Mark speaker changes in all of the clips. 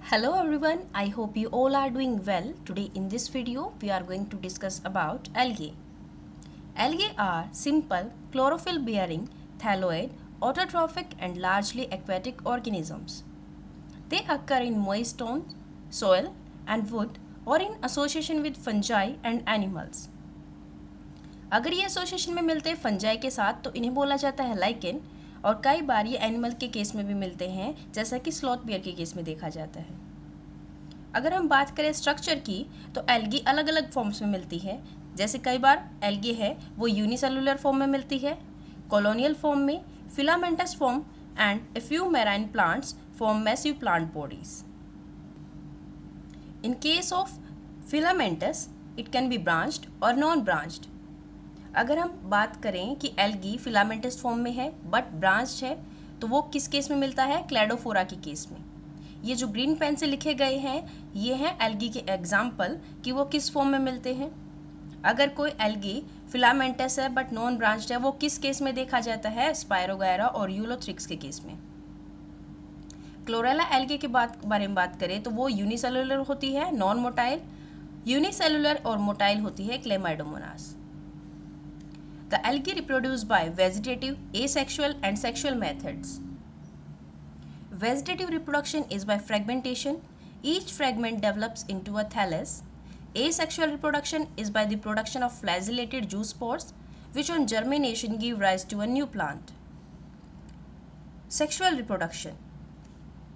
Speaker 1: Hello everyone, I hope you all are doing well. Today in this video we are going to discuss about algae. Algae are simple chlorophyll bearing thalloid, autotrophic and largely aquatic organisms. They occur in moist stones, soil and wood or in association with fungi and animals. अगर ये association में मिलते हैं fungi के साथ तो इन्हें बोला जाता है लाइकेन और कई बार ये एनिमल के केस में भी मिलते हैं जैसा कि स्लॉथ बियर के केस में देखा जाता है। अगर हम बात करें स्ट्रक्चर की तो एल्गी अलग अलग फॉर्म्स में मिलती है। जैसे कई बार एल्गी है वो यूनिसेलुलर फॉर्म में मिलती है, कॉलोनियल फॉर्म में, filamentous form and a few marine plants form massive plant bodies. In case of filamentous it can be branched और नॉन ब्रांच्ड। अगर हम बात करें कि एल्गी फिलामेंटस फॉर्म में है बट ब्रांच्ड है तो वो किस केस में मिलता है? क्लैडोफोरा के केस में। ये जो ग्रीन पेन से लिखे गए हैं ये हैं एल्गी के एग्जाम्पल कि वो किस फॉर्म में मिलते हैं। अगर कोई एल्गी फिलामेंटस है बट नॉन ब्रांच्ड है वो किस केस में देखा जाता है? स्पायरोगायरा और यूलोथ्रिक्स के केस में। क्लोरेला एल्गी के बारे में बात करें तो वो यूनिसेलुलर होती है, नॉन मोटाइल, यूनिसेलुलर और मोटाइल होती है Chlamydomonas. The algae reproduce by vegetative, asexual and sexual methods. Vegetative reproduction is by fragmentation. Each fragment develops into a thallus. Asexual reproduction is by the production of flagellated zoospores, which on germination give rise to a new plant. Sexual reproduction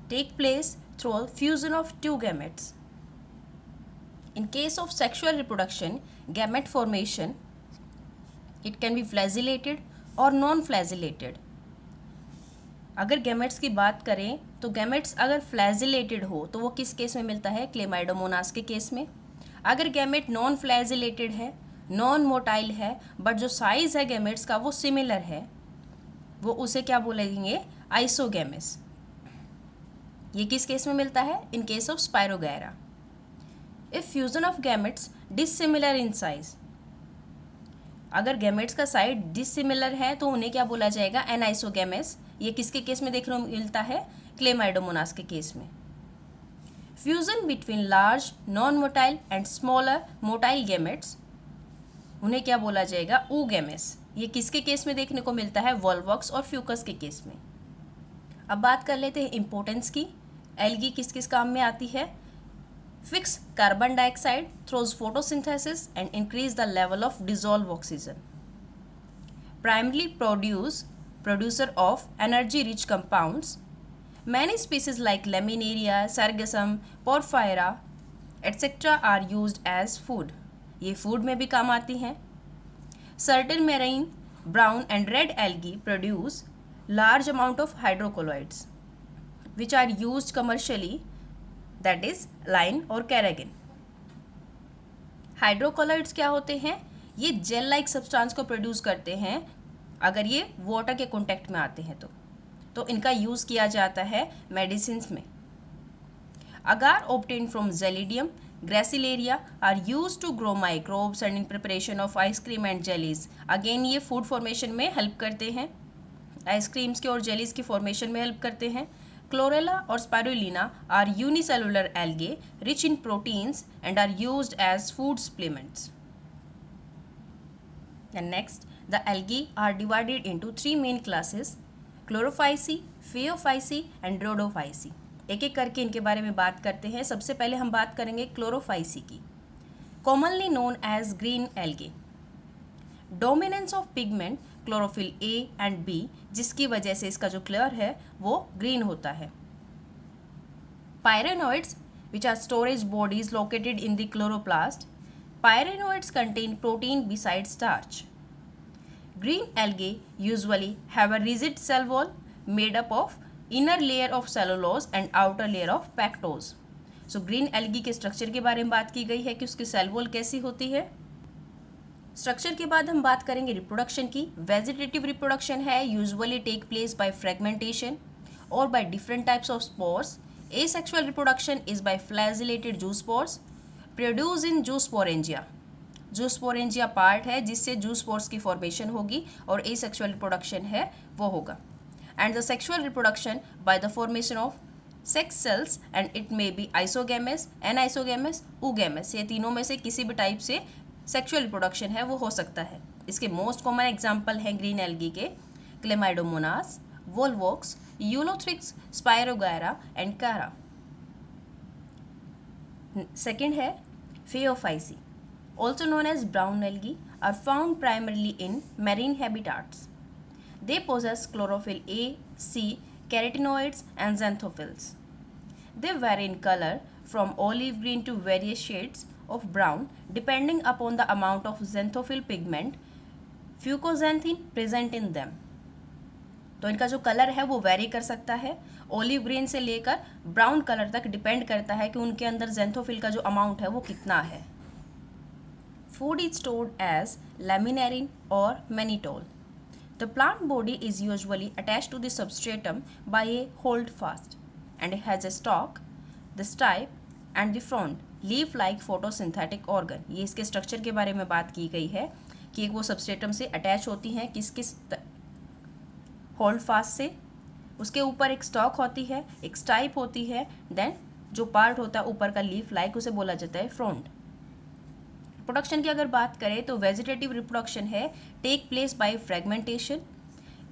Speaker 1: take place through fusion of two gametes. In case of sexual reproduction, gamete formation it can be flagellated और non flagellated. अगर gametes की बात करें तो gametes अगर flagellated हो तो वो किस केस में मिलता है? क्लेमाइडोमोनास के केस में। अगर गैमेट नॉन फ्लैजिलेटेड है, नॉन मोटाइल है बट जो साइज है गैमेट्स का वो सिमिलर है वो उसे क्या बोलेंगे? आइसोगैमेस। ये किस केस में मिलता है? In case of spirogyra. If fusion of gametes dissimilar in size, अगर गैमेट्स का साइज डिसिमिलर है तो उन्हें क्या बोला जाएगा? एनाइसोगैमेस। ये किसके केस में देखने को मिलता है? क्लेमाइडोमोनास के केस में। Fusion between large non motile and smaller motile gametes, उन्हें क्या बोला जाएगा? oogemes। ये किसके केस में देखने को मिलता है? वॉल्वॉक्स और फ्यूकस के केस में। अब बात कर लेते हैं इंपॉर्टेंस की। एल्गी किस किस काम में आती है? Fix carbon dioxide through photosynthesis and increase the level of dissolved oxygen. Primarily producer of energy-rich compounds. Many species like Laminaria, Sargassum, Porphyra, etc. are used as food. ये food में भी काम आती हैं. Certain marine, brown and red algae produce large amount of hydrocolloids, which are used commercially. That is line और carrageen. हाइड्रोकोलॉइड्स क्या होते हैं? ये जेल लाइक सब्सटेंस को प्रोड्यूस करते हैं अगर ये वाटर के कॉन्टेक्ट में आते हैं तो इनका यूज़ किया जाता है मेडिसिन में। Agar obtain from Gelidium Gracilaria are use to grow microbes and in preparation of ice cream and jellies. Again ये फूड फॉर्मेशन में हेल्प करते हैं, आइसक्रीम्स के और जेलीज की फॉर्मेशन में हेल्प करते हैं। Chlorella or spirulina are unicellular algae rich in proteins and are used as food supplements. And next, the algae are divided into three main classes: Chlorophyceae, Phaeophyceae and Rhodophyceae. एक एक करके इनके बारे में बात करते हैं। सबसे पहले हम बात करेंगे Chlorophyceae की। Commonly known as green algae. Dominance of pigment chlorophyll A and B, जिसकी वजह से इसका जो कलर है वो ग्रीन होता है। Pyrenoids which are storage bodies located in the chloroplast. Pyrenoids contain protein beside starch. Green algae usually have a rigid cell wall made up of inner layer of cellulose and outer layer of pectose. So green algae के structure के बारे में बात की गई है कि उसकी सेल वॉल कैसी होती है। स्ट्रक्चर के बाद हम बात करेंगे रिप्रोडक्शन की। वेजिटेटिव रिप्रोडक्शन है usually take place by fragmentation और by different types of spores. Asexual reproduction is by flagellated zoospores produce in zoosporangia. Zoosporangia part है जिससे जूस्पोर्स की फॉर्मेशन होगी और एसेक्सुअल रिप्रोडक्शन है वो होगा। And the sexual reproduction by the formation of sex cells and it may be isogamous, anisogamous, oogamous, ये तीनों में से किसी भी टाइप से सेक्सुअल रिप्रोडक्शन है वो हो सकता है। इसके मोस्ट कॉमन एग्जाम्पल हैं ग्रीन एल्गी के Chlamydomonas, volvox, Ulothrix, spirogyra and कारा। सेकेंड है फेओफाइसी, also known as brown algae, are found primarily in marine habitats. They possess chlorophyll A, C, carotenoids and xanthophylls. They vary in color from olive green to various shades of brown depending upon the amount of xanthophyll pigment fucoxanthin present in them. तो इनका जो colour है वो very कर सकता है, olive green से लेकर ब्राउन कलर तक डिपेंड करता है कि उनके अंदर xanthophyll का जो अमाउंट है वो कितना है। Food is stored as laminarin or mannitol. The plant body is usually attached to the substratum by a holdfast and it has a stalk, the stipe and the frond, leaf-like photosynthetic organ. ये इसके structure के बारे में बात की गई है कि एक वो सबस्ट्रेटम से अटैच होती हैं किस होल्ड फास्ट से, उसके ऊपर एक स्टॉक होती है, एक स्टाइप होती है, देन जो पार्ट होता है ऊपर का लीफ लाइक उसे बोला जाता है फ्रॉन्ड। रिप्रोडक्शन की अगर बात करें तो वेजिटेटिव रिप्रोडक्शन है take place by fragmentation.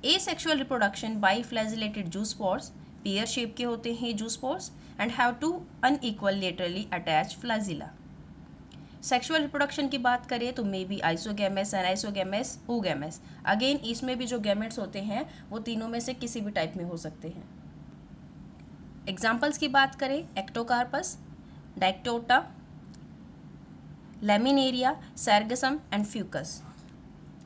Speaker 1: Asexual reproduction by flagellated zoospores, pear shape के होते हैं zoospores and have two unequal laterally attach flagella. Sexual reproduction की बात करें तो may be isogamous, anisogamous, oogamous। Again इसमें भी जो गैमेट्स होते हैं वो तीनों में से किसी भी टाइप में हो सकते हैं। एग्जाम्पल्स की बात करें Ectocarpus, Dictyota, Laminaria, Sargassum and Fucus.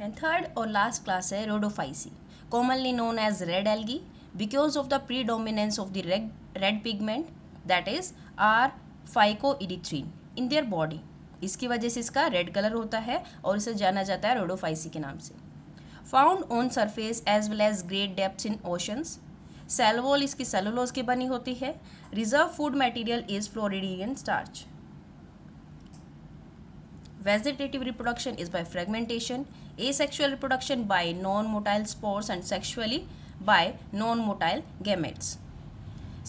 Speaker 1: And third और लास्ट क्लास है Rhodophyceae, commonly known as red algae because of the predominance of the red pigment that is R-phycoerythrin in their body। इसकी वजह से इसका red colour होता है और इसे जाना जाता है रोडोफाइसी के नाम से। Found on surface as well as great depths in oceans. Cell wall इसकी सेलुलोज की बनी होती है। Reserve food material is floridean starch. Vegetative reproduction is by fragmentation, asexual reproduction by non-motile spores and sexually by non-motile gametes।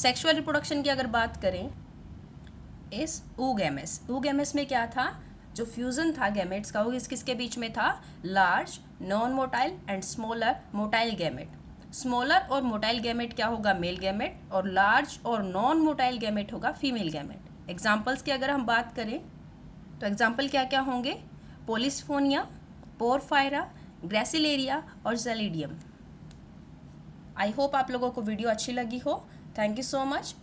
Speaker 1: Sexual reproduction की अगर बात करें इस oogamous, oogamous में क्या था, जो फ्यूजन था गैमेट्स का वो किसके बीच में था, large non motile and smaller motile gamete. Smaller और मोटाइल गैमेट क्या होगा, मेल गैमेट, और लार्ज और नॉन मोटाइल गैमेट होगा फीमेल गैमेट। एग्जाम्पल्स की अगर हम बात करें तो एग्जाम्पल क्या क्या होंगे, पोलिसफोनिया, पोरफायरा, ग्रेसिलेरिया और जेलिडियम। आई होप आप लोगों को वीडियो अच्छी लगी हो। Thank you so much.